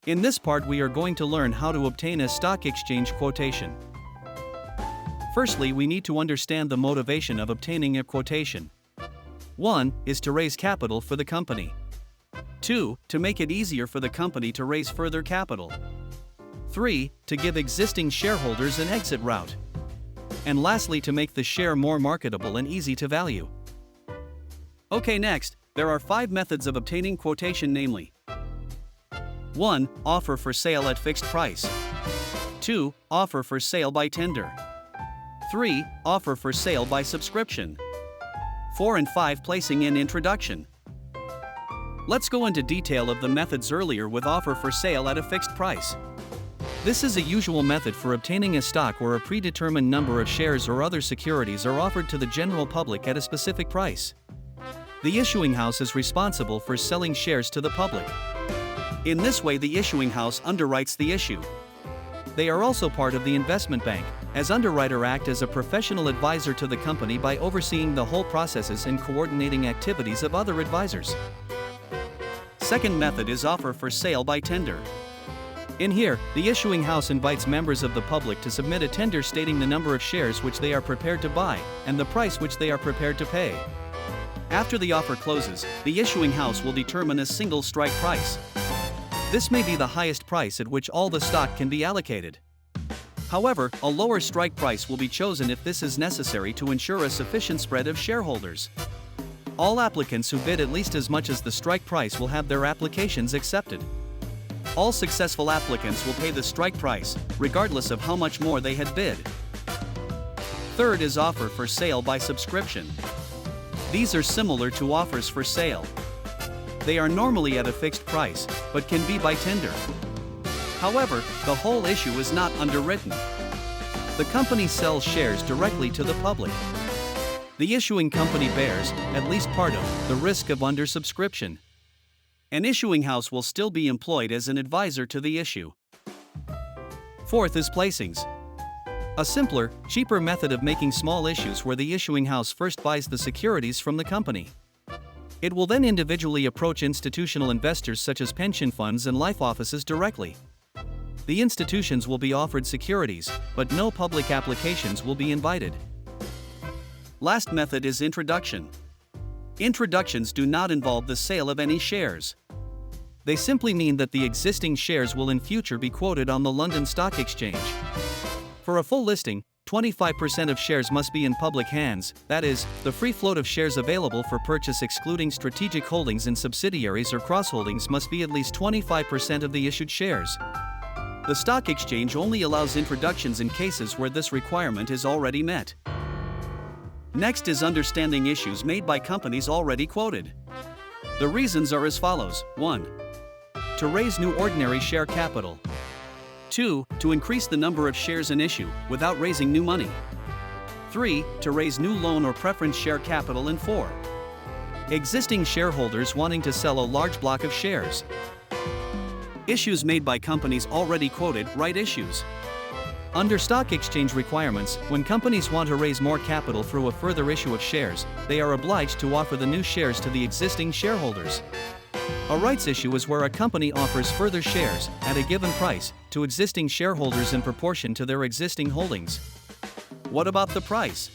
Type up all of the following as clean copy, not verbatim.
In this part we are going to learn how to obtain a stock exchange quotation. Firstly, we need to understand the motivation of obtaining a quotation. 1 is to raise capital for the company. 2 to make it easier for the company to raise further capital. 3 to give existing shareholders an exit route. And lastly, to make the share more marketable and easy to value. Okay, next, there are 5 methods of obtaining quotation, namely: 1. Offer for sale at fixed price. 2. Offer for sale by tender. 3. Offer for sale by subscription. 4 and 5. Placing in introduction. Let's go into detail of the methods earlier with offer for sale at a fixed price. This is a usual method for obtaining a stock where a predetermined number of shares or other securities are offered to the general public at a specific price. The issuing house is responsible for selling shares to the public. In this way, the issuing house underwrites the issue. They are also part of the investment bank, as underwriter act as a professional advisor to the company by overseeing the whole processes and coordinating activities of other advisors. Second method is offer for sale by tender. In here, the issuing house invites members of the public to submit a tender stating the number of shares which they are prepared to buy, and the price which they are prepared to pay. After the offer closes, the issuing house will determine a single strike price. This may be the highest price at which all the stock can be allocated. However, a lower strike price will be chosen if this is necessary to ensure a sufficient spread of shareholders. All applicants who bid at least as much as the strike price will have their applications accepted. All successful applicants will pay the strike price, regardless of how much more they had bid. Third is offer for sale by subscription. These are similar to offers for sale. They are normally at a fixed price, but can be by tender. However, the whole issue is not underwritten. The company sells shares directly to the public. The issuing company bears, at least part of, the risk of undersubscription. An issuing house will still be employed as an advisor to the issue. Fourth is placings. A simpler, cheaper method of making small issues where the issuing house first buys the securities from the company. It will then individually approach institutional investors such as pension funds and life offices directly. The institutions will be offered securities, but no public applications will be invited. Last method is introduction. Introductions do not involve the sale of any shares. They simply mean that the existing shares will in future be quoted on the London Stock Exchange. For a full listing, 25% of shares must be in public hands, that is, the free float of shares available for purchase excluding strategic holdings in subsidiaries or cross-holdings must be at least 25% of the issued shares. The stock exchange only allows introductions in cases where this requirement is already met. Next is understanding issues made by companies already quoted. The reasons are as follows: 1. To raise new ordinary share capital. 2. To increase the number of shares in issue, without raising new money. 3. To raise new loan or preference share capital. And 4. Existing shareholders wanting to sell a large block of shares. Issues made by companies already quoted, right issues. Under stock exchange requirements, when companies want to raise more capital through a further issue of shares, they are obliged to offer the new shares to the existing shareholders. A rights issue is where a company offers further shares, at a given price, to existing shareholders in proportion to their existing holdings. What about the price?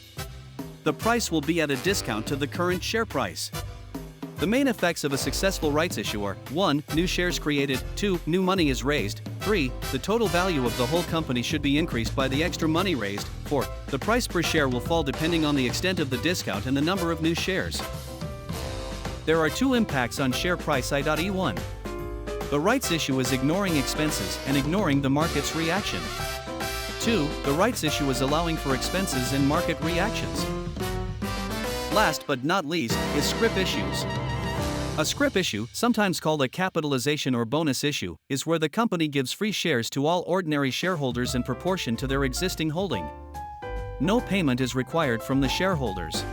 The price will be at a discount to the current share price. The main effects of a successful rights issue are: 1. New shares created. 2. New money is raised. 3. The total value of the whole company should be increased by the extra money raised. 4. The price per share will fall depending on the extent of the discount and the number of new shares. There are 2 impacts on share price. I.E1. The rights issue is ignoring expenses and ignoring the market's reaction. 2. The rights issue is allowing for expenses and market reactions. Last but not least is scrip issues. A scrip issue, sometimes called a capitalization or bonus issue, is where the company gives free shares to all ordinary shareholders in proportion to their existing holding. No payment is required from the shareholders.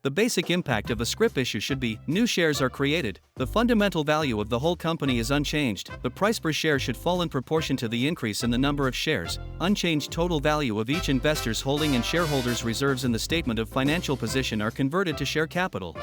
The basic impact of a scrip issue should be: new shares are created, the fundamental value of the whole company is unchanged, the price per share should fall in proportion to the increase in the number of shares, unchanged total value of each investor's holding and shareholders' reserves in the statement of financial position are converted to share capital.